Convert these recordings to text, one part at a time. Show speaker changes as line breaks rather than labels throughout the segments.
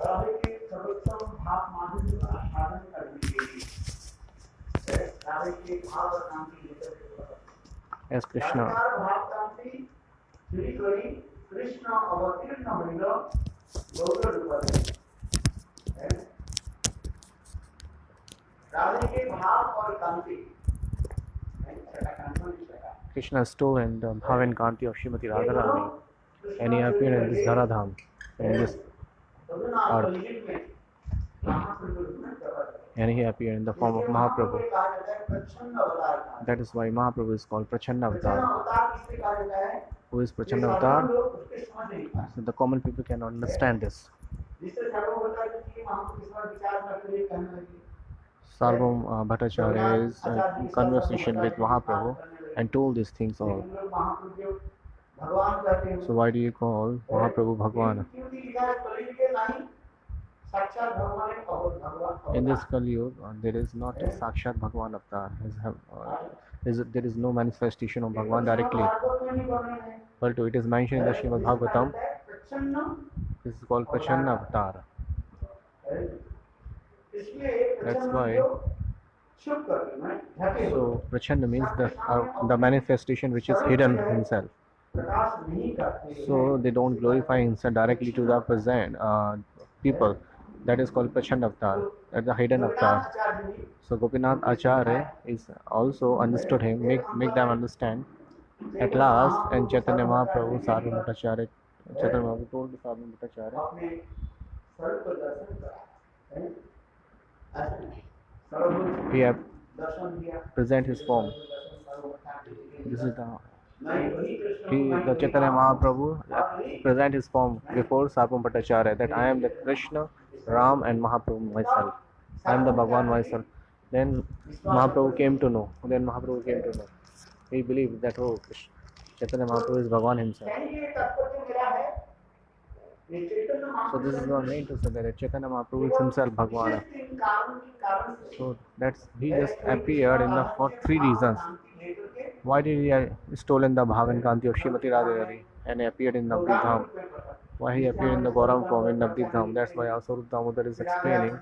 राधे के सर्वोत्तम भाव माधुर्य का आस्वादन करने के लिए राधे के भाव और कांति लेकर
As Krishna,
भाव कांति श्री करी कृष्ण अवतीर्ण होइल गौर रूपधे। राधे के भाव और कांति
Krishna stole in the Bhav and Kanti of Srimati Radharani, and he appeared in this Dharadham, in this earth, and he appeared in the form of Mahaprabhu. That is why Mahaprabhu is called Prachanda Avatar. Who is Prachanda Avatar? So the common people cannot understand this. Sarvam Bhattacharya is in conversation with Mahaprabhu and told these things all. So why do you call Mahaprabhu Bhagwan? In this Kali Yuga, there is not a Sakshat Bhagwan Avatar. There is no manifestation of Bhagwan directly. But it is mentioned in the Srimad Bhagavatam. This is called Prachanda Avatar. That's why. So Prachanda means the manifestation which is hidden himself. So they don't glorify himself directly to the present people. That is called Prachanda Avatar, the hidden avatar. So Gopinath Acharya is also understood him, make them understand. At last, and Chaitanya Mahaprabhu, Sarvam Bhattacharya, Chaitanya Mahaprabhu told the Sarvam Bhattacharya, he have present his form. This is the Chaitanya Mahaprabhu present his form before Sarvam Bhattacharya, that I am the Krishna, Ram and Mahaprabhu myself. I am the Bhagwan myself. Then Mahaprabhu came to know. He believed that Chaitanya Mahaprabhu is Bhagwan himself. So this is the main to say that Chaitanya Mahaprabhu is himself Bhagwan. So that's he just appeared for three reasons. Why did he stolen the Bhav and Kanti of Srimati Radharani and appeared in Navadvip Dham? Why he appeared in the Gauram form in Navadvip Dham? That's why Aswarup Damodar is explaining.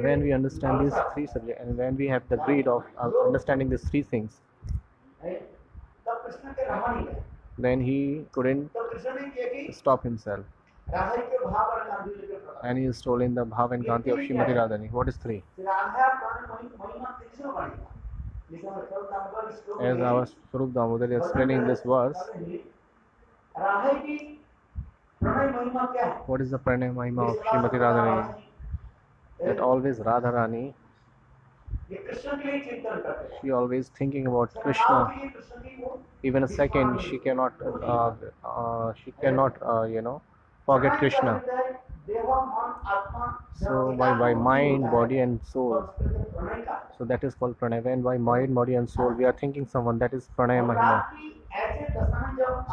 When we understand these three subjects, and when we have the greed of understanding these three things, then he couldn't stop himself. And he stole in the Bhav and Kanti of Srimati Radharani. What is three? As our Swarup Damodar is explaining this verse, what is the Pranay Mahima of Srimati Radharani? That always Radharani, she always thinking about Krishna. Even a second she cannot forget Krishna. So by mind, body and soul, so that is called Pranay. And by mind, body and soul we are thinking someone, that is Pranay Mahima.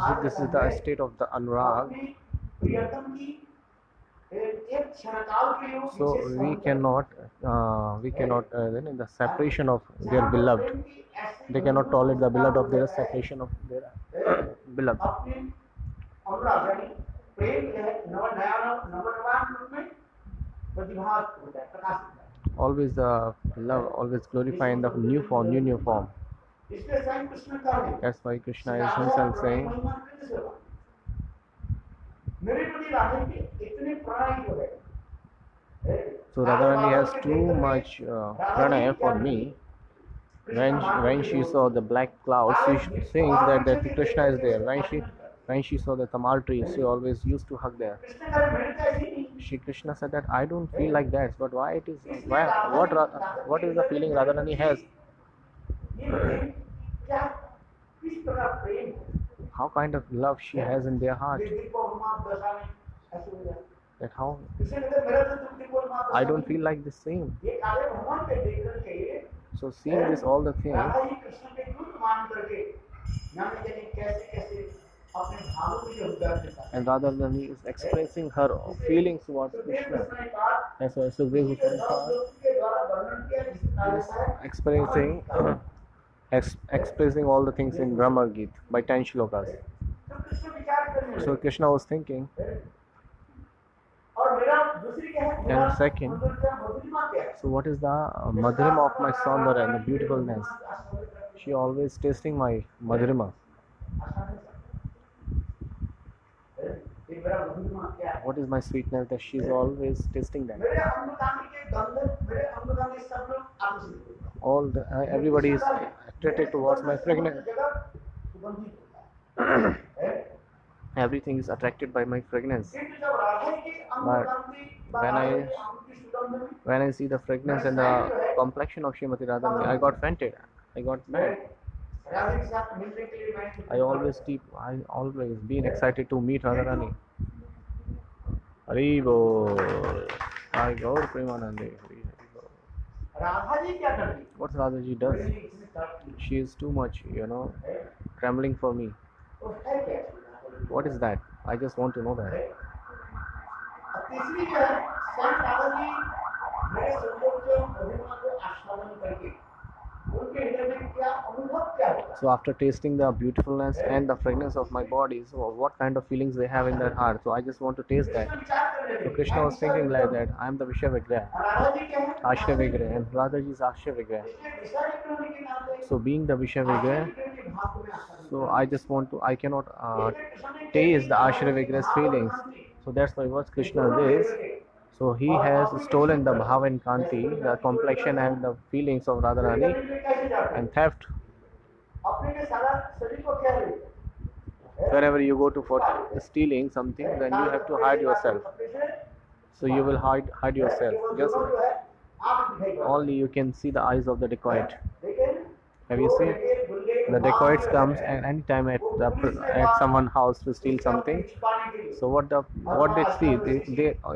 So this is the state of the Anurag. So we cannot in the separation of their beloved, they cannot tolerate the beloved of their separation of their beloved. Always the love, always glorifying the new form. That's why Krishna is himself saying, so Radharani has too much pranay for me. When she saw the black clouds, she thinks that Krishna is there. When she saw the tamal tree, she always used to hug there. Krishna said that I don't feel like that, but why it is? What is the feeling Radharani has? How kind of love she has in their heart? That how I don't feel like the same. So seeing this all the things,
अपने भावों के लिए उद्गार के साथ
and Radharani is expressing her feelings towards Krishna. That's why Sukhdev Goswami
के द्वारा वर्णन किया जिसे कहा
is
जाता है
experiencing expressing all the things in Brahma Gita by 10 shlokas.
तो कृष्ण विचार करने
So Krishna was thinking,
और मेरा दूसरी क्या है मेरा
and second,
मधुरिमा क्या है
so what is the madhurima of my Saundara and the beautifulness? She always tasting my madhurima.
ये मेरा मधुरिमा क्या है
What is my sweetness that she is always tasting that?
मेरे अंगकामी के गंध मेरे अंगकामी सब लोग आकर्षित होते हैं
All the, everybody is attracted towards my fragrance.
जगह सुगंधित होता है
Everything is attracted by my fragrance.
किंतु जब राधा की अंगकामी
When I see the fragrance and the complexion of Srimati Radharani, I got fainted. I got mad.
Radha के साथ मिलने के लिए मैं
I always been excited to meet Radharani. Hari Bol. I Gaur Premanande. Hari Bol.
Radha ji क्या करती है
What Radhaji does? She is too much, trembling for me.
तो है क्या
What is that? I just want to know that.
अब तीसरी जो है स्वयं राधा जी मेरे सौंदर्य मधुरिमा को आस्वादन करके उनके हृदय में क्या अनुभव क्या होगा
So after tasting the beautifulness and the fragrance of my body, so what kind of feelings they have in their heart? So I just want to taste that.
विचार करने
So
लगे
Krishna was thinking like that. I am the Vishya Vigraha,
Radha ji क्या है
Ashya Vigraha, and Radhaji is Ashya Vigraha.
इसलिए विषय होने के नाते
So being the Vishya Vigraha,
के भाव में आस्वादन
so I just want to, I cannot taste the Ashya Vigraha's feelings. So that's why what Krishna is. So he has stolen the Bhava and Kanti, the complexion and the feelings of Radharani,
कैसे जाते हैं
and theft.
अपने के सारा शरीर को क्या ले
Whenever you go to for stealing something, then you have to hide yourself. So you will hide yourself. Just only you can see the eyes of the dacoit. Have you seen? The dacoits comes and anytime at someone's house to steal something. So what they see,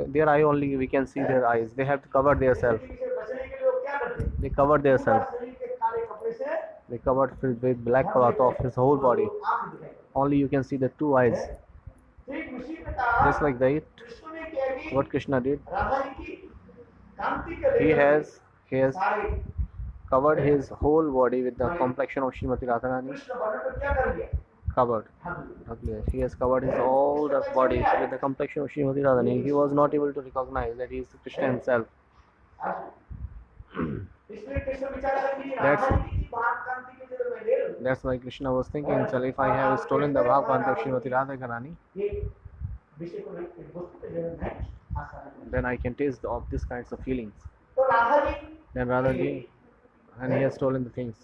their eye only we can see their eyes. They have to cover themselves. They cover themselves. They covered with black cloth of his whole body. Only you can see the two eyes. Just like that, what Krishna did, he has covered his whole body with the complexion of Srimati Radharani. Covered. He has covered his all the body with the complexion of Srimati Radharani. He was not able to recognize that he is Krishna himself. That's why Krishna was thinking, so if I have stolen the Bhav Kanti of Srimati Radharani, then I can taste of these kinds of feelings. Then Radhaji, and he has stolen the things.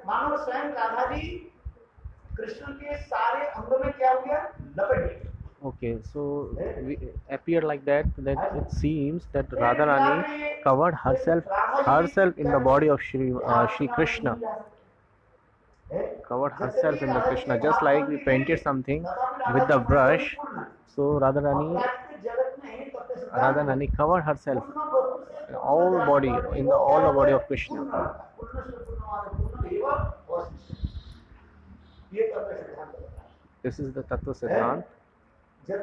मानो स्वयं राधा जी कृष्ण के सारे अंगों में क्या हो गया लपेट गए
Okay, so we appear like that it seems that Radharani covered herself in the body of Shri Krishna. Covered herself in the Krishna, just like we painted something with the brush. So Radharani covered herself in all the body of Krishna. This is the Tattva Siddhant. The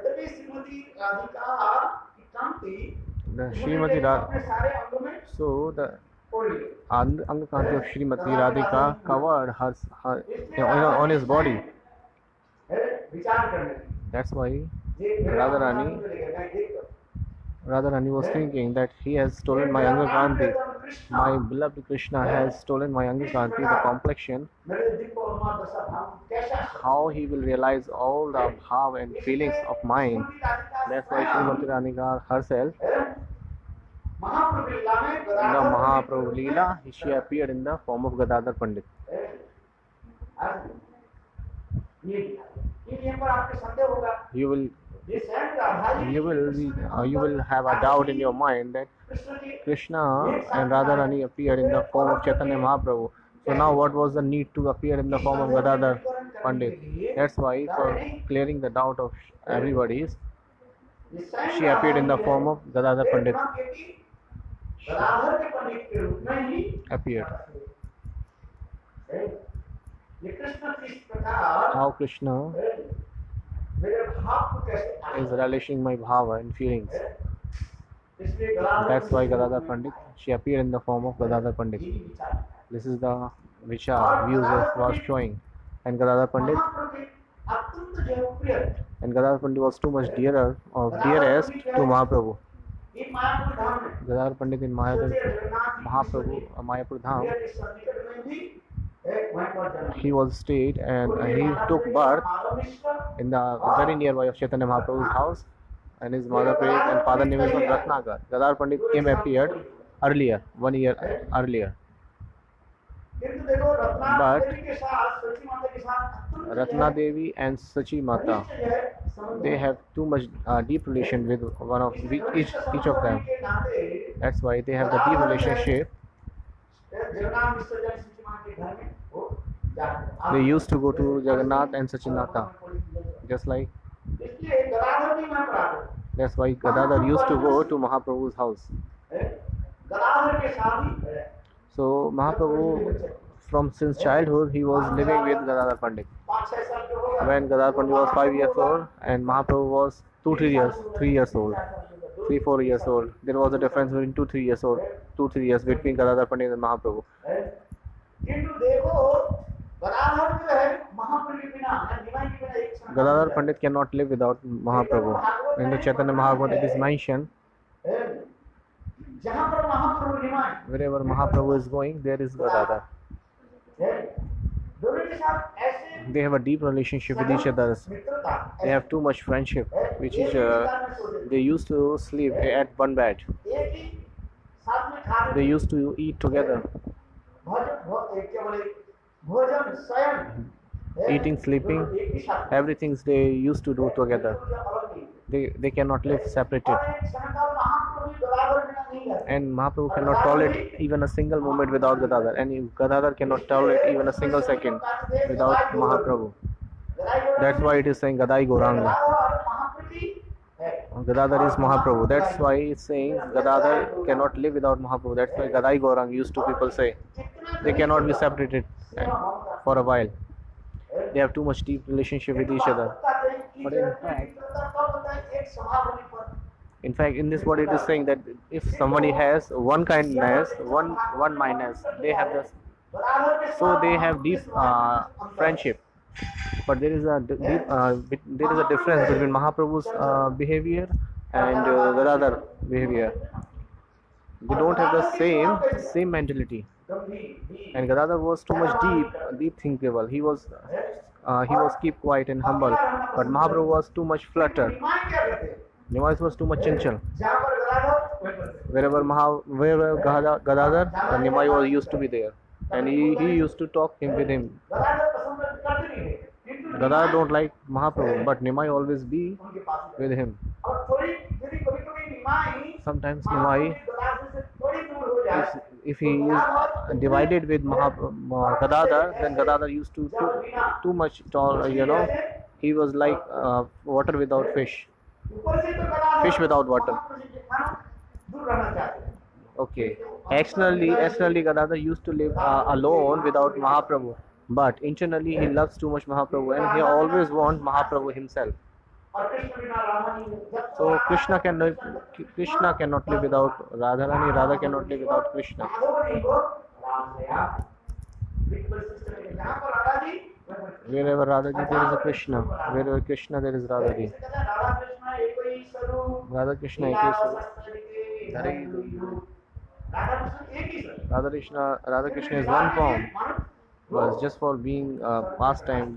Srimati Radhika. So the Angakanti of Srimati Radhika covered her on his body. That's why Radharani was thinking that he has stolen my Angakanti. My beloved Krishna has stolen my Angakanti, the complexion. How he will realize all the bhav and feelings of mine. That's why Srimati Radhika herself, in the Mahaprabhu Leela, she appeared in the form of Gadadhar Pandit. You will have a doubt in your mind that Krishna and Radharani appeared in the form of Chaitanya Mahaprabhu. So now what was the need to appear in the form of Gadadhar Pandit? That's why, for clearing the doubt of everybody, she appeared in the form of Gadadhar Pandit. She appeared.
ये कृष्ण किस प्रकार
how Krishna
मेरे भाव को कैसे
is relishing my bhava and feelings.
इसलिए Gadadhar
That's why Gadadhar Pandit, she appeared in the form of Gadadhar Pandit.
यही विचार है।
This is the vichar, views of was showing. And Gadadhar Pandit,
महाप्रभु के अत्यंत जनप्रिय
and Gadadhar Pandit was too much dearer or dearest to Mahaprabhu.
ये मायापुर धाम में
Gadadhar Pandit in Mahaprabhu, Mayapur Dham,
मेरे इस निकट में भी एक वहीं पर जन्म
he was stayed and he took birth in the very nearby of Chaitanya Mahaprabhu's house, and his mother prayed and father name is Ratnakar. Gadadhar Pandit came appeared earlier, 1 year earlier.
किंतु देखो
But
रत्नादेवी के साथ सची माता के साथ अत्यंत
Ratna Devi and Sachi Mata,
जो है संबंध
they have too much deep relation with one of each of them.
के नाते
That's why they have the deep relationship.
Jagannath विसर्जन सची माता के घर में वो जाते
They used to go to Jagannath and Sachinata, just like
इसलिए गदाधर भी वहाँ पर आते
that's why Gadadhar used to go to Mahaprabhu's house.
Gadadhar के साथ ही
So Mahaprabhu, from since childhood, he was living with Gadadhar Pandit.
5-6 साल के हो गए
When Gadadhar Pandit was 5 years old and Mahaprabhu was 3 years old, 3-4 years old. There was a difference between 2-3 years old, 2-3 years between Gadadhar Pandit and Mahaprabhu.
किंतु देखो गदाधर जो है महाप्रभु के बिना या निमाई के बिना एक क्षण
Gadadhar Pandit cannot live without Mahaprabhu. In the Chaitanya Mahabharata it is mentioned,
जहाँ पर महाप्रभु निमाई
wherever Mahaprabhu is going, there is Gadadhar.
दोनों के साथ ऐसे
They have a deep relationship with each other.
मित्रता
They have too much friendship, which is they used to sleep at one bed.
एक ही साथ में खा
They used to eat together,
क्या बोले भोजन शयन
eating, sleeping,
एक ही साथ
everything they used to do together.
अलग नहीं
They cannot live separated.
और एक क्षण का महाप्रभु गदाधर बिना नहीं रहते
And Mahaprabhu cannot tolerate even a single moment without Gadadhar. And Gadadhar cannot tolerate even a single second without Mahaprabhu. That's why it is saying Gadai Gauranga. Gadadhar is Mahaprabhu. That's why it's saying Gadadhar cannot live without Mahaprabhu. That's why Gadai Gauranga used to people say. They cannot be separated for a while. They have too much deep relationship with each other. But in fact, in this what it is saying that if somebody has one kindness, one minus, they have this. So they have deep friendship. But there is a there is a difference between Mahaprabhu's behavior and Gadadhar behavior. They don't have the same mentality. And Gadadhar was too much deep thinkable. He was keep quiet and humble. But Mahaprabhu was too much fluttered. Nimai was too much chinchal. Wherever Gadadhar, the Nimai was used to be there, and he used to talk with him. Gadadhar don't like Mahaprabhu, but Nimai always be with him. Sometimes Nimai, if he is divided with Gadadhar, then Gadadhar used to too much he was like water without fish. Fish without water. Okay. Externally Gadadhar used to live alone without Mahaprabhu. But internally he loves too much Mahaprabhu and he always wants Mahaprabhu himself. So Krishna cannot live without Radharani, Radha cannot live without Krishna. Wherever Radhaji there is a Krishna, wherever Krishna there is Radhaji. Radha Krishna एक ही स्वरूप. Radha Krishna is one form. Was just for being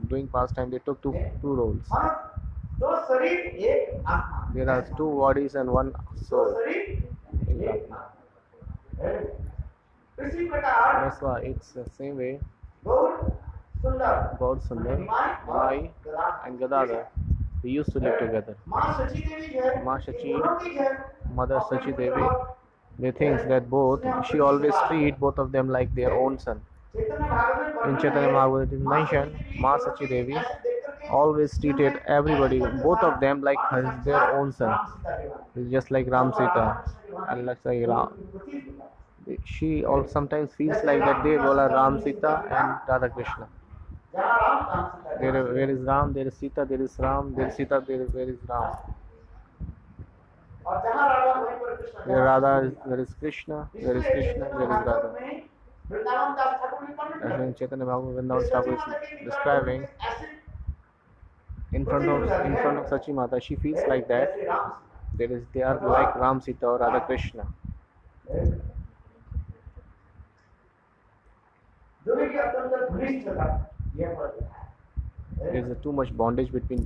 doing pastime, they took two roles. There are two bodies and one soul. That's why it's the same way. Gaur Sundar, Nimai and Gadadhar, they used to live together. Ma Shachi, Mother Sachi Devi, they think that she always treat both of them like their own son. In Chaitanya Mahabharata it is mentioned, Ma Sachi Devi always treated everybody, both of them, like their own son. It's just like Ram Sita. She sometimes feels like that they bola Ram Sita and Radha Krishna.
जहाँ राम तहाँ Sita,
Where is Ram, there is Sita, there is Ram, there is Sita, where is Ram.
और जहाँ राधा वहीं पर Krishna,
Where Radha is, there is Krishna, there is
इसलिए
Krishna, there is
Bhagavat
Radha.
में वृंदावन दास ठाकुर ने वर्णन
As
किया।
in Chaitanya Bhagavat Vrindavan
इस
Thakur
सची
is
माता के निकट
describing
ऐसे
in front of Sachi Mata, she feels like that
जैसे Ram
they are like Ram, Sita or Radha Krishna.
जो भी कि अत्यंत घनिष्ठ था, यह फर्क है।
There is too much bondage between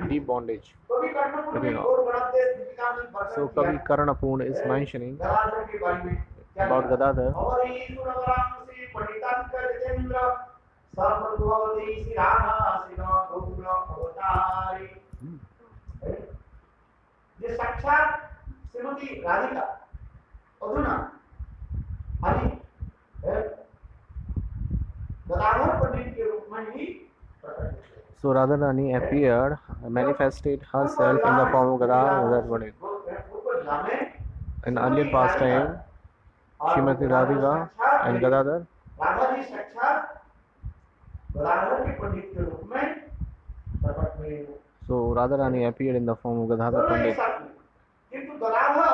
deep bondage.
कभी कर्णपुर
Between
में
all.
और बढ़ाते दीपिका में वर्णन
So
किया
Kavi Karanapurna is mentioning
Gadadhar के बारे में क्या
about
लिखा?
Gadadhar.
और ये सुनवराम से पंडितांक जितेंद्र सर्वभगवती श्री राधा सिंह गौर अवतारी, ये साक्षात श्रीमती राधिका अधुना हरि गदाधर पंडित के रूप में ही प्रकट हुए।
So Radharani appeared, manifested herself in the form of Gadadhar Pandit. In earlier past time, Srimati Radhika and Gadadhar.
Radha ji साक्षात गदाधर के पंडित के रूप में प्रकट हुए।
So Radharani appeared in the form of Gadadhar
दोनों एक
Pandit.
साथ में। किंतु गदाधर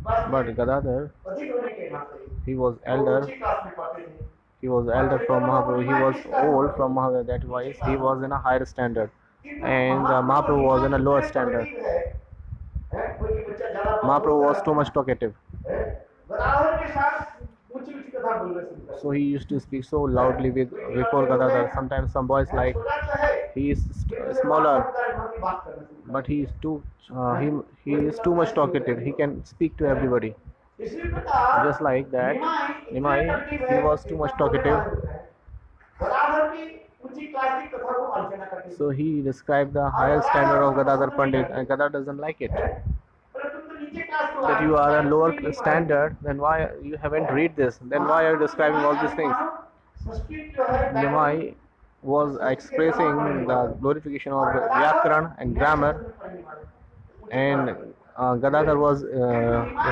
बस
But Gadadhar,
अधिक होने के नाते
he was
वो
elder.
ऊंची कास्ट में पढ़ते थे।
He was elder from Mahaprabhu. He was old from Mahaprabhu. That why he was in a higher standard, and Mahaprabhu was in a lower standard. Mahaprabhu was too much talkative,
Gadadhar के साथ ऊंची ऊंची कथा बोल रहे थे।
so he used to speak so loudly before Gadadhar. Sometimes some boys like
छोटा सा है,
he is smaller,
की बात करने से।
but he is too much talkative. He can speak to everybody.
इसी प्रकार
Just like that, Nimai, he was too much talkative.
Gadadhar की ऊंची क्लास की कथा को आलोचना करते थे।
So he described the higher standard of Gadadhar Pandit, and Gadadhar doesn't like it.
पर तुम तो नीचे क्लास को
That you are a lower standard, then why you haven't read this? Then why are you describing all these things?
Sanskrit जो है
Nimai was expressing the glorification of Vyakaran and grammar, and Gadadhar was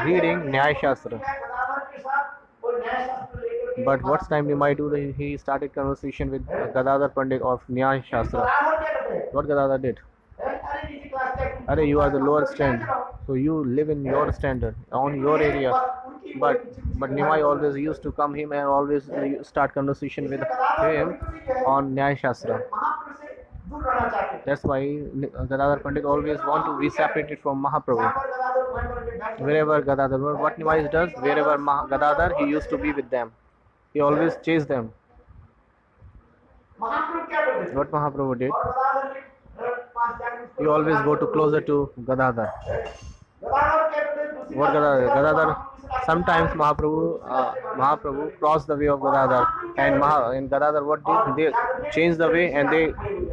reading Nyaya Shastra.
Gadadhar के साथ वो न्याय शास्त्र लेकर
But what's time Nimai do? He started conversation with Gadadhar Pandit of Nyaya Shastra.
Gadadhar क्या करते हैं?
What Gadadhar did?
अरे नीचे क्लास का
Are you are the lower standard, so you live in your standard on your area. But Nimai always used to come him and always start conversation with him on Nyaya Shastra.
महापुरुष से दूर रहना चाहते हैं।
That's why Gadadhar Pandit always want to be separated from Mahaprabhu.
यहाँ पर गदाधर वहीं पर बैठ जाते हैं।
Wherever Gadadhar, what Nimai does, wherever Gadadhar, he used to be with them. He always chased them.
महापुरुष क्या करते थे?
What Mahaprabhu did,
और गदाधर के पास जाकर उसको
he always go to closer to Gadadhar.
Gadadhar क्या करते थे? दूसरी
What
बात,
Gadadhar, sometimes Mahaprabhu crossed the way of Gadadhar, and Gadadhar what did, they change the way and they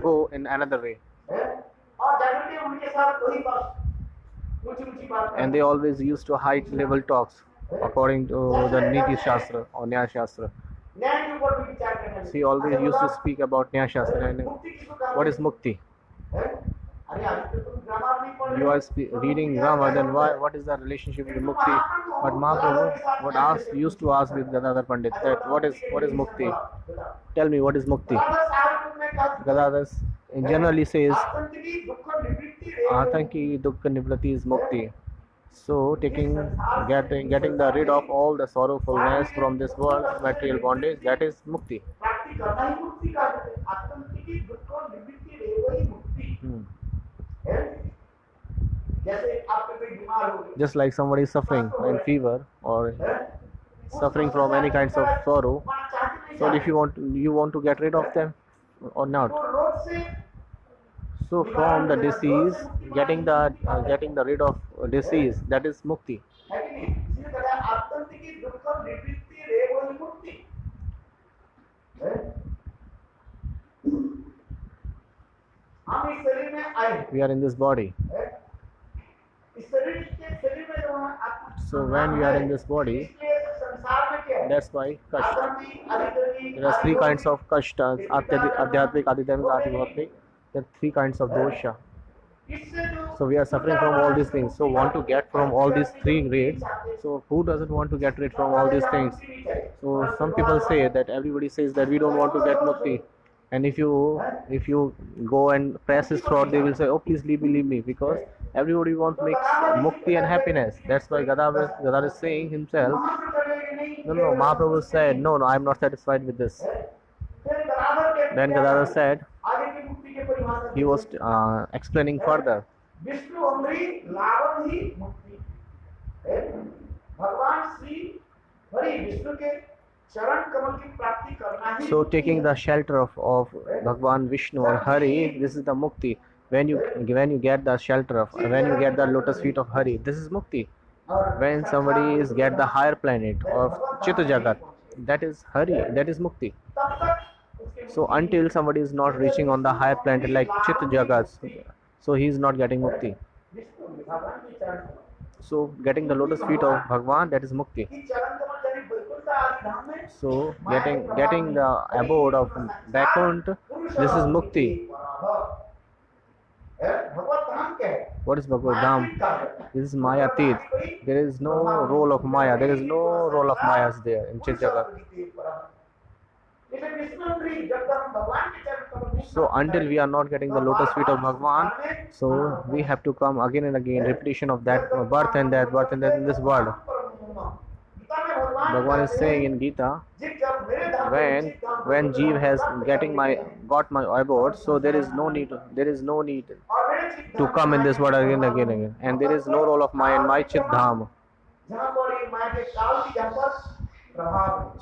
go in another way,
और जाकर के उनके साथ वही बात ऊंची बात
and they always used to high level talks according to the Niti Shastra or Nyaya Shastra.
न्याय के ऊपर भी विचार करना
So he always used to speak about Nyaya Shastra. And
मुक्ति किसको कहा?
what is Mukti?
अरे अभी तो तुम ग्रामर नहीं पढ़ रहे
You are reading grammar, then what is the relationship with Mukti? But Mahaprabhu used to ask with Gadadhar Pandit that what is Mukti? Tell me what is Mukti?
Gadadhar साहब में कहा
Gadadhar generally says
आतंक की दुख निवृत्ति रे
Atanki Dukkha Nivrati is Mukti. So getting the rid of all the sorrowfulness from this world, material bondage, that is Mukti.
प्राप्ति करना ही मुक्ति का है। आतंक की दुख निवृत्ति रे वही मुक्ति है। जैसे आप कोई बीमार हो गए,
Just like somebody is suffering in fever or suffering from any kinds of sorrow. So if you want to get rid of them or not.
तो रोग से
So from the disease, getting the rid of disease, that is mukti.
है कि नहीं? इसलिए कहता है आतंक की दुख निवृत्ति रे वही मुक्ति है। हम इस शरीर में आए हैं,
We are in this body.
है? इस शरीर में जो है आत्मा,
So when we are in this body,
इसलिए संसार में क्या है?
that's why kashta.
आध्यात्मिक, आध्यात्मिक,
There are three kinds of kashtas: adhyatmic, adhyatmic, adhyatmic. There are three kinds of dosha.
इससे जो
So we are suffering from all these things. So want to get from all these three grades. So who doesn't want to get rid from all these things? So some people say that everybody says that we don't want to get mukti. And if you go and press his throat, they will say, "Oh, please leave me," because everybody wants makes mukti and happiness. That's why Gadadhar is saying himself. No, Mahaprabhu said, no, I'm not satisfied with this. Then Gadadhar said, he was explaining further.
Vishnu अमरी लावन ही मुक्ति है। भगवान श्री हरि विष्णु के चरण कमल की प्राप्ति करना ही।
So taking the shelter of Bhagwan Vishnu or Hari, this is the mukti. When you get the shelter of, when you get the lotus feet of Hari, this is mukti. When somebody is get the higher planet of Chitta Jagat, that is Hari, that is mukti. So until somebody is not reaching on the higher planet like Chitta Jagat, so he is not getting mukti. So getting the lotus feet of Bhagwan, that is mukti. So getting the abode of Vaikuntha, this is mukti. What is Bhagavad Dham? This is Mayatit. There is no role of Maya. There is no role of Mayas there in Chit Jagat. So until we are not getting the lotus feet of Bhagwan, so we have to come again and again, repetition of that birth and that in this world. Bhagwan is saying in Gita, when Jeev has got my abode, so there is no need to come in this world again, and there is no role of Maya in my Chit Dham.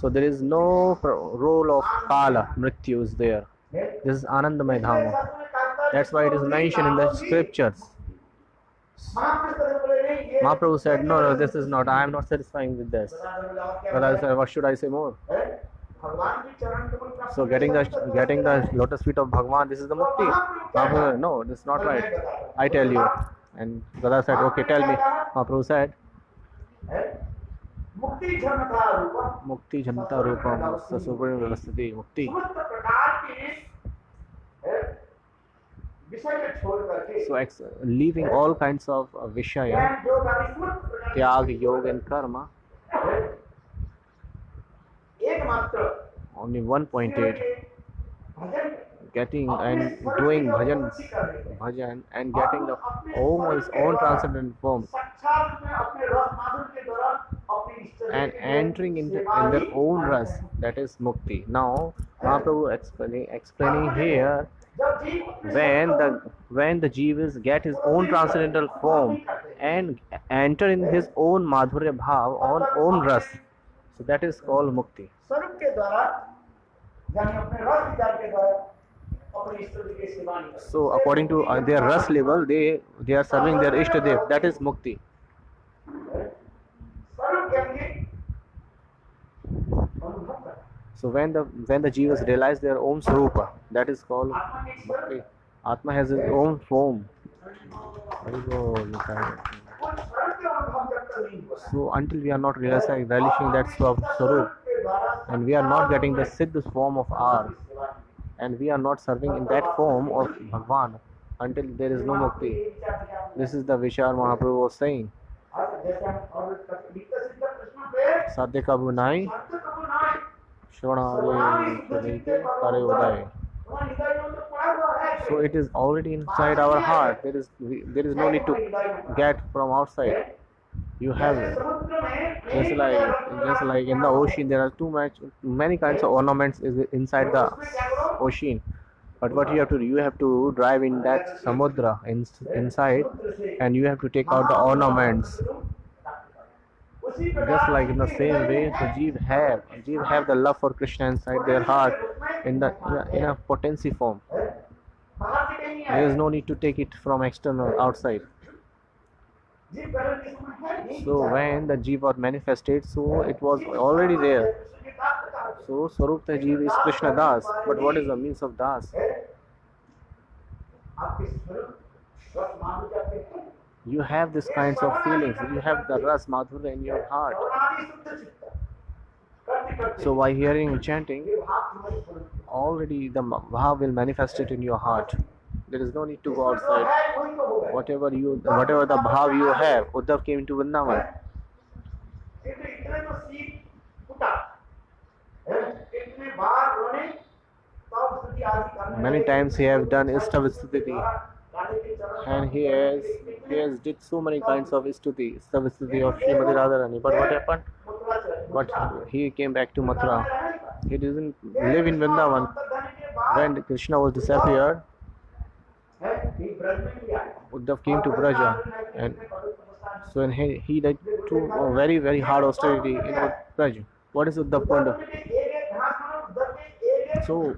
So there is no role of Kala, Mrityu is there. This is Anandamay Dhama. That's why it is mentioned in the scriptures. Mahaprabhu said, no, this is not, I am not satisfying with this. But I said, what should I say more? So getting the lotus feet of Bhagwan, this is the mukti. Mahaprabhu said, no, this is not right. I tell you. And Gada said, okay, tell me. Mahaprabhu said, Mukti Jhanata Rupam Sasuprim Vyavasthiti Mukti. So leaving all kinds of Vishaya, Tyag, Yoga and Karma, only 1.8, getting and doing bhajan and getting the Om is own transcendent form and entering in their own ras, that is mukti. Now Mahaprabhu explaining here, when the Jeev get his own transcendental form and enter in his own madhurya bhav, on own ras, so that is called mukti. So according to their ras level, they are serving their Ishtadev, that is mukti. So when the Jivas realize their own Swarupa, that is called Bhakti. Atma has its own form. So until we are not relishing that Swarup, and we are not getting the Siddh form of R, and we are not serving in that form of Bhagwan, until there is no Mukti. This is the Vishar Mahaprabhu was saying. Sadhya Kabhu Nai So it is already inside our heart. There is no need to get from outside. You have it. Just like in the ocean, there are many kinds of ornaments inside the ocean. But what you have to do, you have to drive in that samudra inside, and you have to take out the ornaments. Just like in the same way, the Jeev have the love for Krishna inside their heart in a potency form. There is no need to take it from external outside. So when the Jeev was manifested, so it was already there. So Swarupta Jeev is Krishna Das. But what is the means of Das? You have these kinds of feelings. You have the Ras Madhurya in your heart. So by hearing and chanting, already the Bhav will manifest it in your heart. There is no need to go outside. Whatever the Bhav you have, Uddhav came into Vrindavan. Many times he have done Istavistiti, and he has did so many kinds of Istavistiti of Srimati Radharani. But what happened? But he came back to Mathura. He didn't live in Vrindavan. When Krishna was disappeared, Uddhav came to Braja, and so when he did two very very hard austerity in Braja. What is Uddhav Kund? So,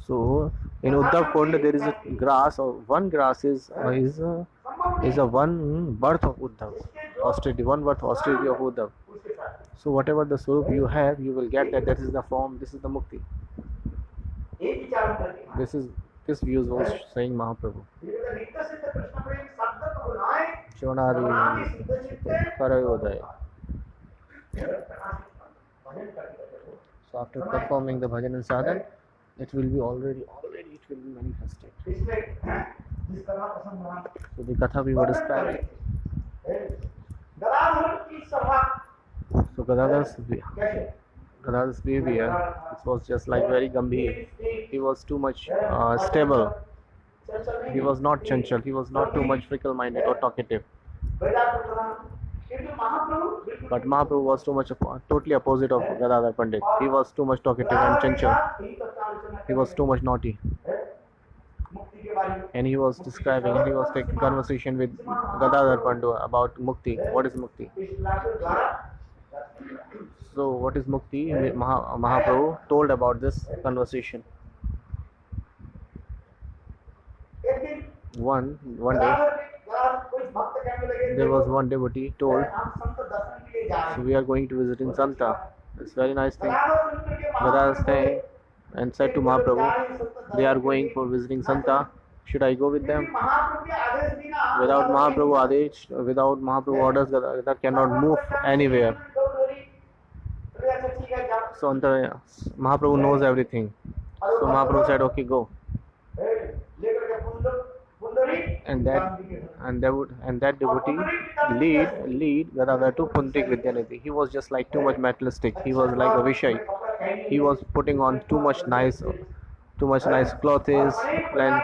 so in Uddhav Kund there is a grass, or one grass is a one birth of Uddhav, austerity, one birth austerity of Uddhav. So whatever the Swarup you have, you will get that. That is the form. This is the Mukti. This views was saying Mahaprabhu. Shonari Karayodaya. So after performing the bhajan and sadhan, it will be already it will be manifested. So the Katha we were describing. So Gadadhar's behavior, it was just like very Gambhir. He was too much stable. He was not chanchal. He was not too much fickle-minded or talkative. But Mahaprabhu was too much totally opposite of Gadadhar Pandit. He was too much talkative and chanchal. He was too much naughty. And he was describing, he was taking conversation with Gadadhar Pandit about Mukti. What is Mukti? So what is Mukti? Mahaprabhu told about this conversation. One day, there was one devotee told, so we are going to visit in Santa. It's very nice thing. Gadadhar staying and said to Mahaprabhu, they are going for visiting Santa. Should I go with them? Without Mahaprabhu Adesh, without Mahaprabhu orders, Gadadhar cannot move anywhere. So Mahaprabhu knows everything. So Mahaprabhu said, okay, go. And that devotee lead Gadadhar to Puntik Vidyanidhi. He was just like too much materialistic. He was like a Vishai. He was putting on too much nice clothes, and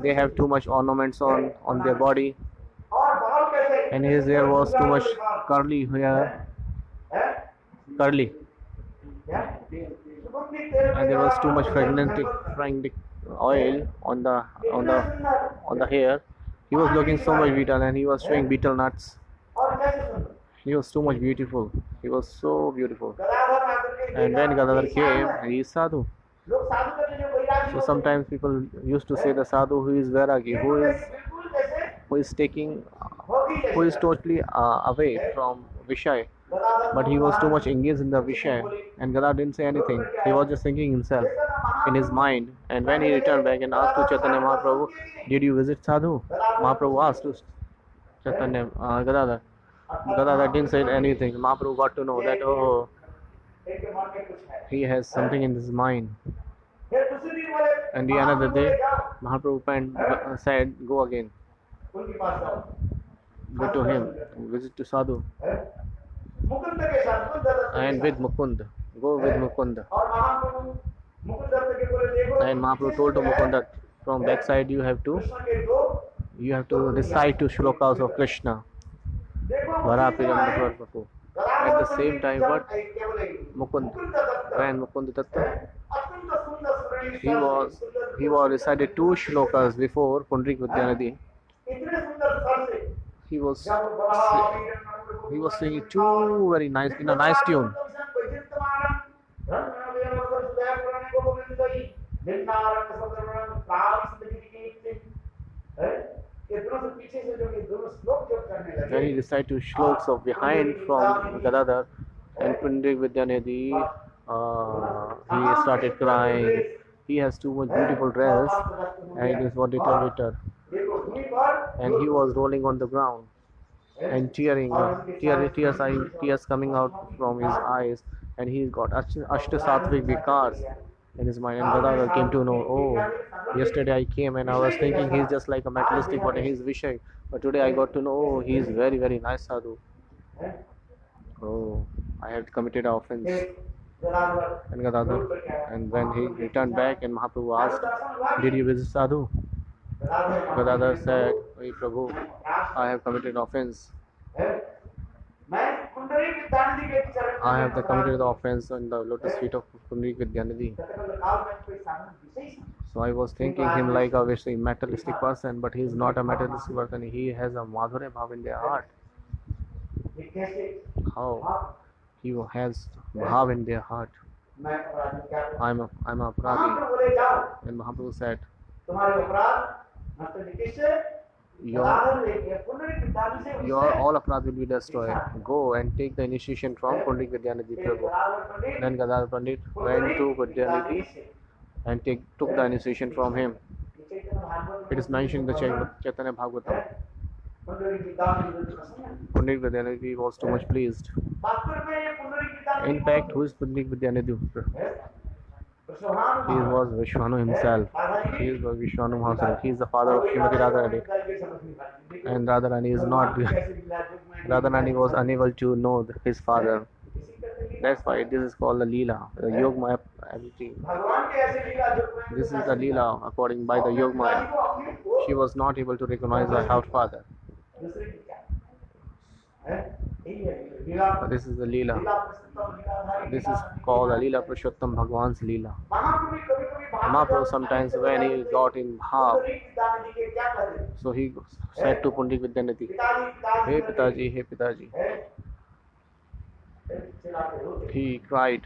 they have too much ornaments on their body, and his hair was too much curly hair, and there was too much fragrantic oil on the hair. He was looking so much beetle, and he was showing beetle nuts. He was too much beautiful. He was so beautiful. And when Gadadhar came, he is sadhu. So sometimes people used to say the sadhu who is Vairagi, who is totally away from Vishai. But he was too much engaged in the Vishai, and Gadadhar didn't say anything. He was just thinking himself in his mind. And when he returned back and asked to Chaitanya Mahaprabhu, did you visit sadhu? Mahaprabhu asked to Chaitanya Gadadhar. Gadadhar didn't say anything. Mahaprabhu got to know that, oh, he has something in his mind. And the another day, Mahaprabhu said, go again. Go to him, visit to sadhu. And with Mukund, go with Mukund. And Mahaprabhu told to Mukund, from backside you have to recite two shlokas of Krishna. At the same time, what? Mukund, when Mukund Tattva, he was recited two shlokas before Pundrik Vidyanidhi. He was singing two very nice, in a nice tune. Then he recited two shloks of behind from Gadadhar, and Pundrik Vidyanidhi, he started crying. He has too much beautiful dress, and it is bitter. And he was rolling on the ground and tears coming out from his eyes, and he got Ashta Satvik Vikars in his mind. And Gadadhar came to know, oh, yesterday I came and I was thinking he's just like a materialistic, but he's Vishai. But today I got to know, oh, he is very, very nice sadhu. Oh, I have committed an offense.
Gadadhar
and Gadadhar. And when he returned back and Mahaprabhu asked, "Did you visit Sadhu?" Gadadhar said, "Hey Prabhu, I have committed offense.
मैं कुंडली विद्यानिधि के चरण
I have committed the offense on the lotus feet of Pundarik Vidyanidhi." So I was thinking him like a very materialistic person, but he is not a materialistic person. He has a Madhurya Bhav in their heart. How? He has Bhav in their heart. I'm a Apradi. And Mahaprabhu said, your all Aprad will be destroyed. Go and take the initiation from Pundarik Vidyanidhi Prabhu. Then Gadadhar Pandit went to Vidyanidhi and took the initiation from him. It is mentioned in the Chaitanya Bhagavatam. Pundarik Vidyanidhi was too much pleased. In fact, who is Pundarik Vidyanidhi? He was Vishwanu himself. He is Vishwanu Mahasaran. He is the father of Srimati Radharani. And Radharani is not. Radharani was unable to know his father. That's why this is called the Leela, the Yogmaya ability. This is the Leela according by the Yogmaya. She was not able to recognize her father. This is the Leela. This is called the Leela Purushottam Bhagwan's Leela. Mahaprabhu sometimes when he got in Bhav, so he said to Pundarik Vidyanidhi, "Hey Pitaji, hey Pitaji." He cried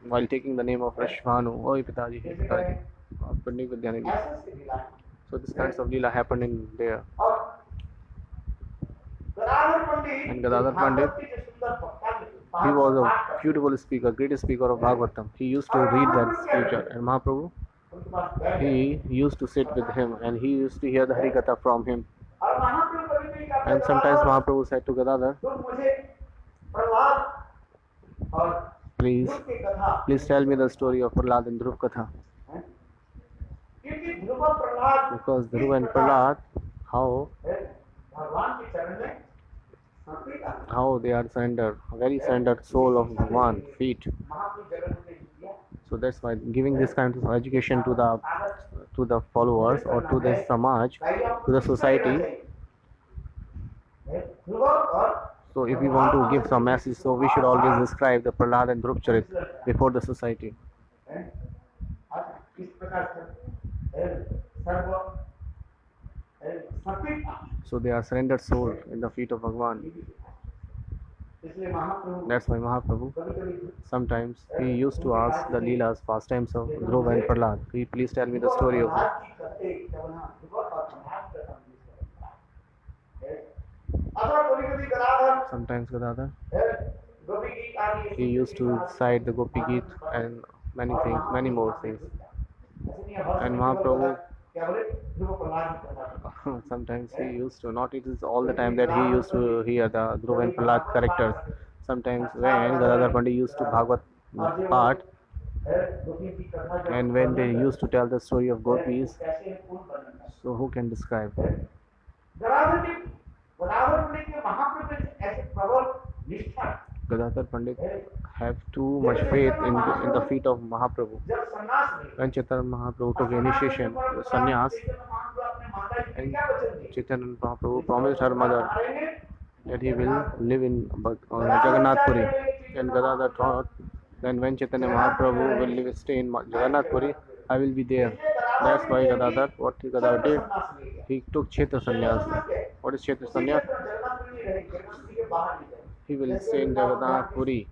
while taking the name of Vishwanu, "Oh Pitaji, hey Pitaji." Pundarik Vidyanidhi. So this kinds of Leela happened in there. And Gadadhar Pandit, he was a beautiful speaker, great speaker of Bhagavatam. He used to read that scripture, and Mahaprabhu, he used to sit with him and he used to hear the Harikatha from him. And sometimes Mahaprabhu said to Gadadhar, please tell me the story of Prahlad and Dhruv Katha. Because Dhruv and Prahlad, how they are surrendered, very surrendered soul of Bhagwan, feet. So that's why giving this kind of education to the followers or to the Samaj, to the society. So if we want to give some message, so we should always describe the Prahlad and Dhruv Charit before the society. So they are surrendered soul in the feet of Bhagwan. That's why Mahaprabhu sometimes he used to ask the Leelas, pastimes of Dhruv and Prahlad. Please tell me the story of it. Sometimes Gadadhar, he used to cite the Gopi Geet and many things, many more things. And Mahaprabhu, sometimes he used to, not it is all the time that he used to hear the Dhruv and Prahlad characters. Sometimes when Gadadhar Pandit used to Bhagavad part, and when they used to tell the story of gopis, so who can describe? Gadadhar Pandit have too much faith in the feet of Mahaprabhu. When Chaitanya Mahaprabhu took initiation, sannyas, and Chaitanya Mahaprabhu promised her mother that he will live in Jagannath Puri. And Gadadhar thought, then when Chaitanya Mahaprabhu will stay in Jagannath Puri, I will be there. That's why Gadadhar, what Gadadhar did, he took Kshetra sannyas. What is Kshetra sannyas? He will stay in Jagannath Puri.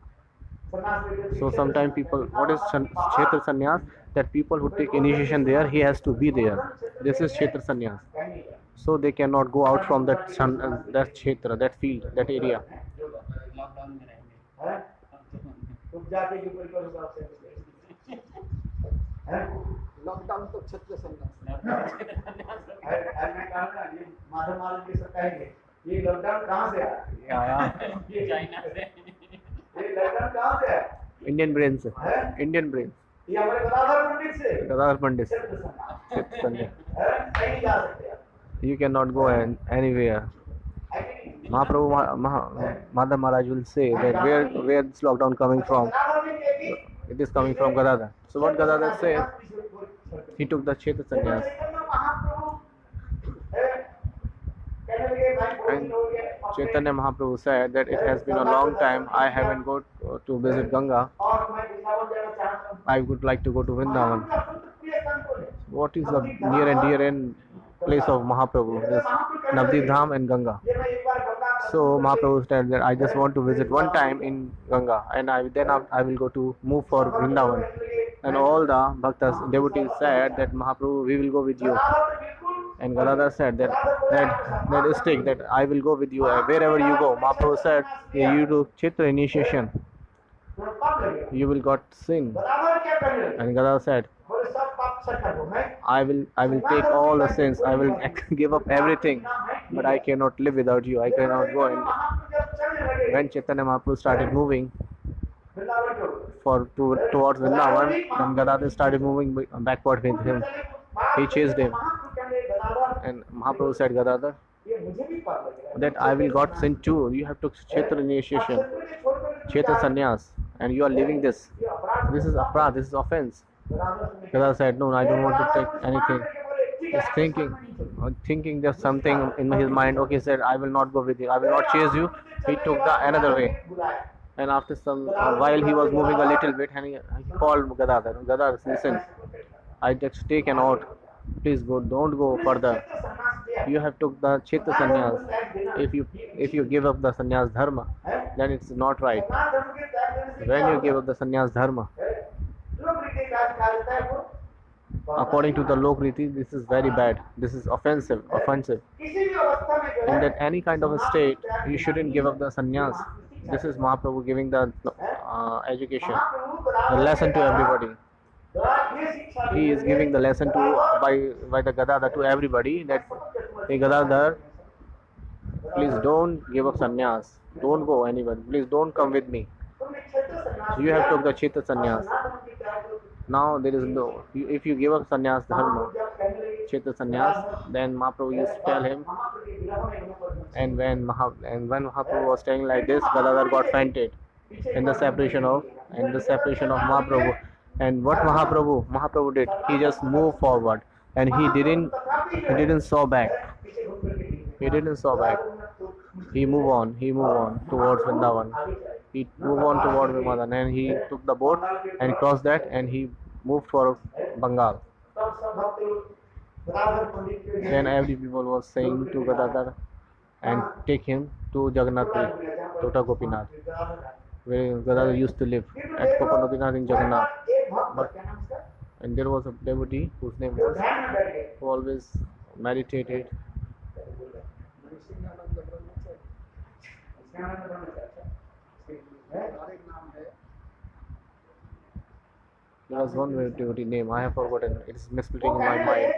So sometimes people, what is Kshetra sannyas? That people who take initiation there, he has to be there. This is Kshetra sannyas. So they cannot go out from that Kshetra, that field, that area.
Lockdown तो क्षेत्र संन्यास
ये lockdown कहाँ से आया?
ये
China से।
ये लॉकडाउन कहाँ से आया?
Indian brains. Indian brains.
ये हमारे गदाधर पंडित से।
Gadadhar Pandit.
कहीं जा सकते हैं।
You cannot go anywhere. Mahaprabhu, Madhav Maharaj will say that where is lockdown coming from? It is coming from Gadadhar. So what Gadadhar said, he took the Kshetra sannyas. And Chaitanya Mahaprabhu said that it has been a long time I haven't go to visit Ganga. I would like to go to Vrindavan. What is the near and dear end place of Mahaprabhu? This Navadvip Dham and Ganga. So Mahaprabhu said that I just want to visit one time in Ganga, and I will go to move for Vrindavan. And all the bhaktas, devotees said that Mahaprabhu, we will go with you. And Gadadhar said that is take that I will go with you wherever you go. Mahaprabhu said, you do Kshetra initiation, you will got sin. And Gadadhar said, I will take all the sins, I will give up everything, but I cannot live without you, I cannot go. And when Chaitanya Mahaprabhu started moving towards Vrindavan, then Gadadhar started moving backward with him. He chased him. And Mahaprabhu said, Gadadhar, that I will got sin too. You have to Kshetra initiation, Kshetra sannyas, and you are leaving this. This is aparadh, this is offense. Gadadhar said, no, I don't want to take anything. Just thinking just something in his mind. Okay, said, I will not go with you, I will not chase you. He took the another way. And after some while he was moving a little bit, and he called Gadadhar. Gadadhar, listen, I just take an oath. Please go, don't go further. You have took the Kshetra sannyas. If you give up the sannyas dharma, then it's not right. When you give up the sannyas dharma, according to the lok riti, this is very bad. This is offensive. In that any kind of a state, you shouldn't give up the sannyas. This is Mahaprabhu giving the education, the lesson to everybody. He is giving the lesson to by the Gadadhar to everybody that, hey Gadadhar, please don't give up sannyas. Don't go anywhere. Please don't come with me. You have took the Kshetra sannyas. Now there is no. If you give up sannyas dharma, Kshetra sannyas, then Mahaprabhu used to tell him. And when Mahaprabhu was telling like this, Gadadhar got fainted in the separation of Mahaprabhu. And what Mahaprabhu did, he just moved forward, and he didn't saw back. He moved on towards Vrindavan. He moved on towards Vrindavan, and he took the boat and crossed that, and he moved for Bengal. Then every people was saying to Gadadhar and take him to Jagannath Puri, Tota Gopinath, where Gadadhar used to live at Tota Gopinath in Jagannath. And there was a devotee whose name was, who always meditated. There was one devotee name, I have forgotten, it is misfitting in my mind.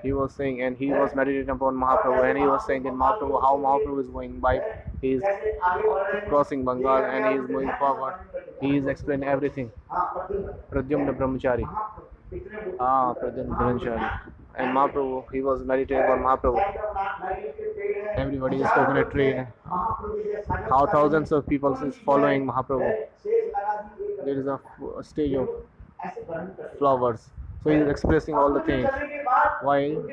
He was saying, and he was meditating upon Mahaprabhu, and he was saying that Mahaprabhu, how Mahaprabhu is going by, he is crossing Bengal and he is moving forward. He is explaining everything. Pradyumna Brahmachari. Pradyumna Brahmachari. And Mahaprabhu, he was meditating on Mahaprabhu. Everybody is coconut tree. How thousands of people is following Mahaprabhu. There is a stage of flowers. So he is expressing all the things. While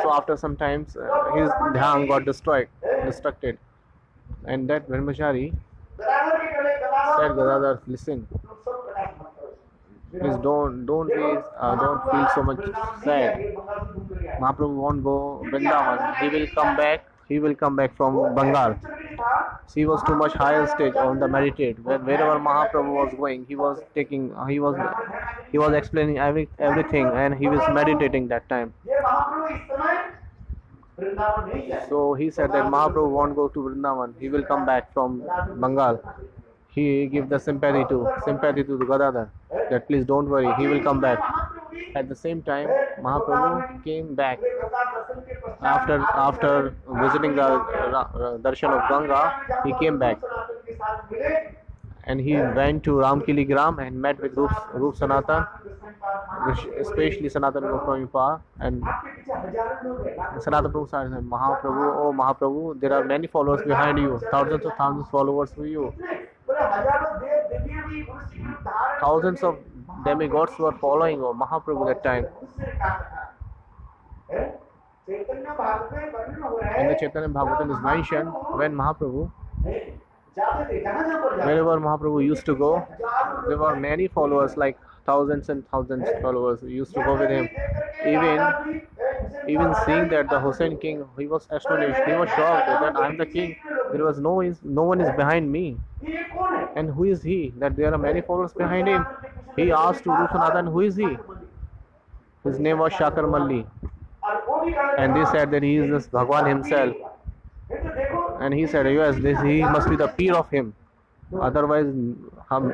so after some times his dhyan got distracted, and that Brahmachari said, Gadadhar, listen, please don't feel so much sad. Mahaprabhu won't go Vrindavan. He will come back from Bengal. He was too much higher stage on the meditate. Wherever Mahaprabhu was going, he was explaining everything, and he was meditating that time. So he said that Mahaprabhu won't go to Vrindavan. He will come back from Bengal. He gave the sympathy to the Gadadhar that please don't worry, he will come back. At the same time, Mahaprabhu came back after visiting the darshan of Ganga. He came back and he went to Ramkili Gram and met with Rup Sanatan. especially Sanatana Goswami and
आपके पीछे हजारों लोग हैं, लाखों
Sanatana Prabhu said, Mahaprabhu, oh Mahaprabhu, there are many followers behind you, thousands of followers for you.
बोले हजारों देव देवियां भी मनुष्य के रूप धारण
Thousands of
करके
demigods were following Mahaprabhu that time.
उससे कहा है चैतन्य भागवत में वर्णन हो रहा है
In the Chaitanya Bhagavatam is mentioned when Mahaprabhu,
जाते थे जहां पर जाते
wherever Mahaprabhu used to go, there were many followers, like thousands and thousands of followers used to go with him. Even seeing that the Hussein king, he was astonished, he was shocked that I am the king. There was no one is behind me.
ये कौन है
And who is he? That there are many followers behind him. He asked to Rup Sanatan, who is he? His name was Shakar Malli.
और वो भी कहा
And they said that he is this Bhagwan himself.
ये तो देखो
And he said, yes, he must be the peer of him. Otherwise,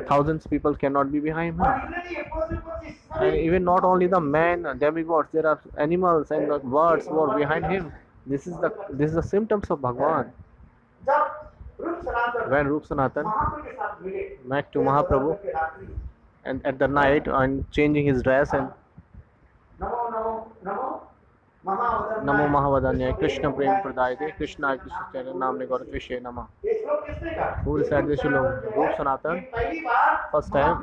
thousands of people cannot be behind him.
और इतने नहीं possible
And even not only the men, demigods, there are animals and the birds who are behind him. This is the symptoms of Bhagwan.
जब रूप सनातन
When Rup Sanatan
महाप्रभु के साथ मिले
met to Mahaprabhu
के रात्रि
and at the night and changing his dress and
Namo Namo Namo महावदन
Namo Mahavadanya Krishna Prem Pradayate Krishna Krishna Chaitanya Namne Gaurav Vishe Nama.
ये श्लोक किसने कहा
Who recited this shlok? Rup Sanatan
ये पहली बार
first time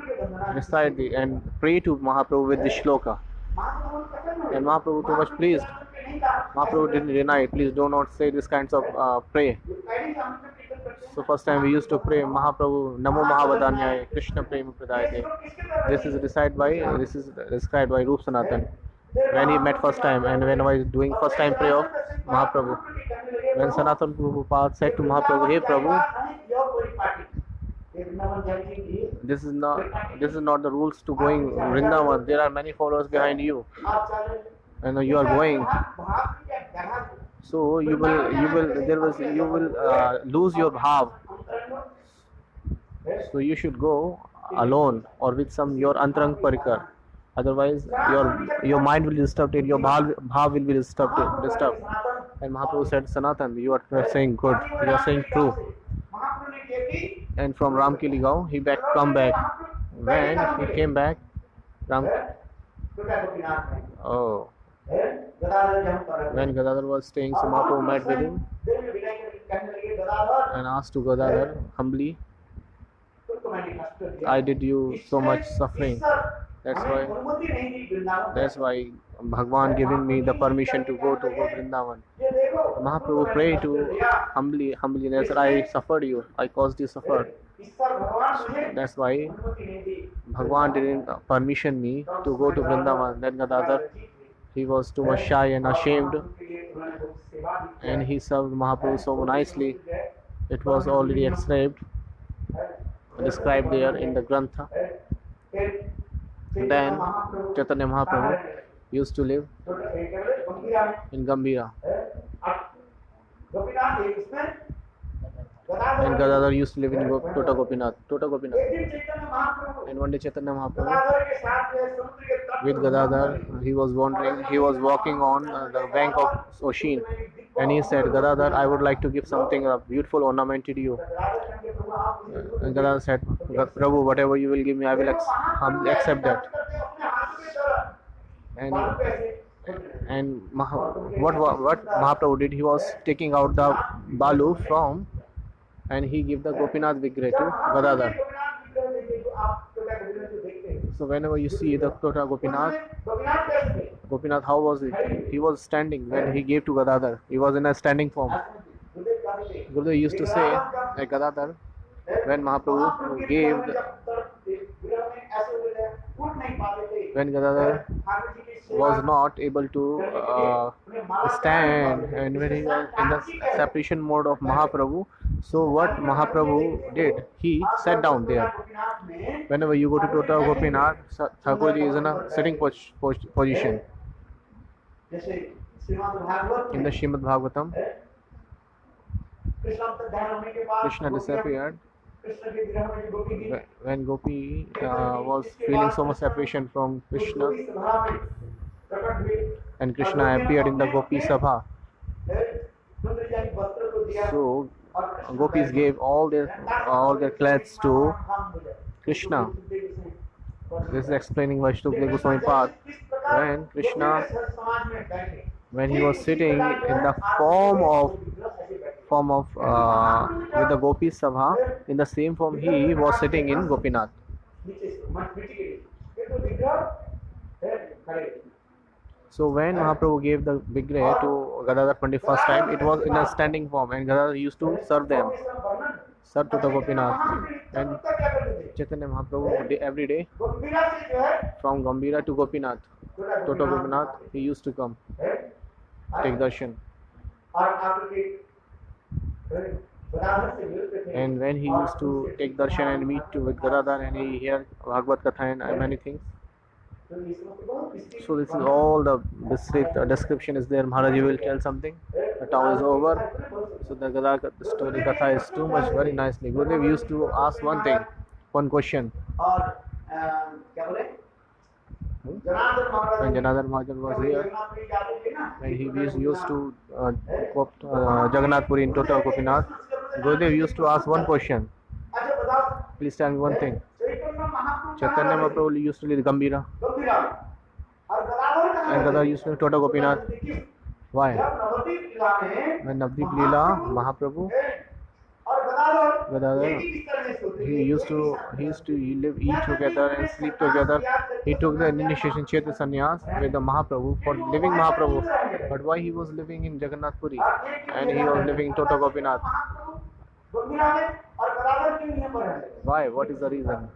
recite the and pray to Mahaprabhu with this shloka.
महाप्रभु पसंद हुए
And Mahaprabhu too much pleased.
नहीं कहा
Mahaprabhu didn't deny, please do not say this kinds of pray.
ये पहली सामने कीर्तन करते हैं
So first time we used to pray Mahaprabhu Namo Mahavadanyaya Krishna Prema Pradayate. This is described by Rup Sanatan when he met first time and when I was doing first time prayer of Mahaprabhu. When Sanatana Prabhupada said to Mahaprabhu, hey Prabhu, this is not the rules to going Vrindavan. There are many followers behind you and you are going. So you will lose your bhav. So you should go alone or with your antarang parikar. Otherwise, your mind will be disturbed, your bhav will be disturbed. And Mahaprabhu said, Sanatan, you are saying good, you are saying true. And from Ramkili he come back. When he came back, oh, when Gadadhar was staying, so Mahaprabhu met with him and asked to Gadadhar humbly, I did you so much suffering. That's why Bhagwan giving me the permission to go Vrindavan. Mahaprabhu prayed to humbly, that I suffered you, I caused you suffer. That's why Bhagwan didn't permission me to go to Vrindavan. Then Gadadhar, he was too much shy and ashamed, and he served Mahaprabhu so nicely. It was already described there in the Grantha. Then Chaitanya Mahaprabhu used to live in Gambhira, and Gadadhar used to live in Tota Gopinath. And one day Chaitanya Mahaprabhu with Gadadhar, he was walking on the bank of Ocean, and he said, Gadadhar, I would like to give something beautiful ornament to you. And Gadadhar said, Prabhu, whatever you will give me, I will accept that. And what Mahaprabhu did, he was taking out the balu from, and he gave the Gopinath Vigrah to Gadadhar. So whenever you see the Tota Gopinath, how was it? He was standing when he gave to Gadadhar. He was in a standing form. Gurudev used to say that Gadadhar, when Mahaprabhu gave, when Gadadhar was not able to stand and when he was in the separation mode of Mahaprabhu, so what Mahaprabhu did, he sat down there. Whenever you go to Tota Gopinath, Thakurji is in a sitting position. In the Srimad Bhagavatam, Krishna disappeared when Gopi was feeling so much separation from Krishna, and Krishna appeared in the Gopi Sabha. So Gopis gave all their clothes to Krishna. This is explaining Vaishnava Goswami Path. When Krishna, when he was sitting in the form of with the Gopi Sabha, in the same form he was sitting in Gopinath. So when Mahaprabhu gave the Vigrah to Gadadhar Pandit first time, it was in a standing form, and Gadadhar used to serve them, serve to the Gopinath. And Chaitanya Mahaprabhu every day from Gambhira to Gopinath, Toto Gopinath, he used to come take darshan. And when he used to take darshan and meet with Gadadhar and he hear Bhagavad Katha and many things. So this is all the description is there. Maharaji will tell something. The town is over. So the Gadadhar story Katha is too much very nicely. Gurudev used to ask one thing, one question. When Janardhan Mahajan was here, when he used to go Jagannath Puri in Tota Gopinath, Gurudev used to ask one question. Please tell me one thing. Chaitanya Mahaprabhu used to lead Gambhira, and Gadadhar used to lead Tota Gopinath. Why? When Navdeep Leela, Mahaprabhu, Gadadhar, he used to live, eat together and sleep together. He took the initiation Kshetra Sannyas with the Mahaprabhu for living Mahaprabhu. But why he was living in Jagannath Puri and he was living in Tota Gopinath? Why? What is the reason?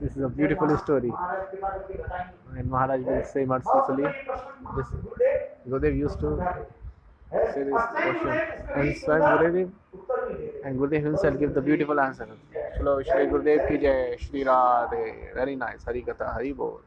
This is a beautiful story. And Maharaj will say mercifully, this Gurudev used to say this question. And Swayam Gurudev and Gurudev himself give the beautiful answer. Shri Gurudev ki jai, Shri Radhe. Very nice. Hari Katha, Hari Bol.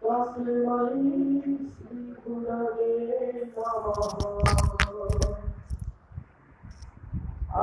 Tasmai Sri Gurave Namaha.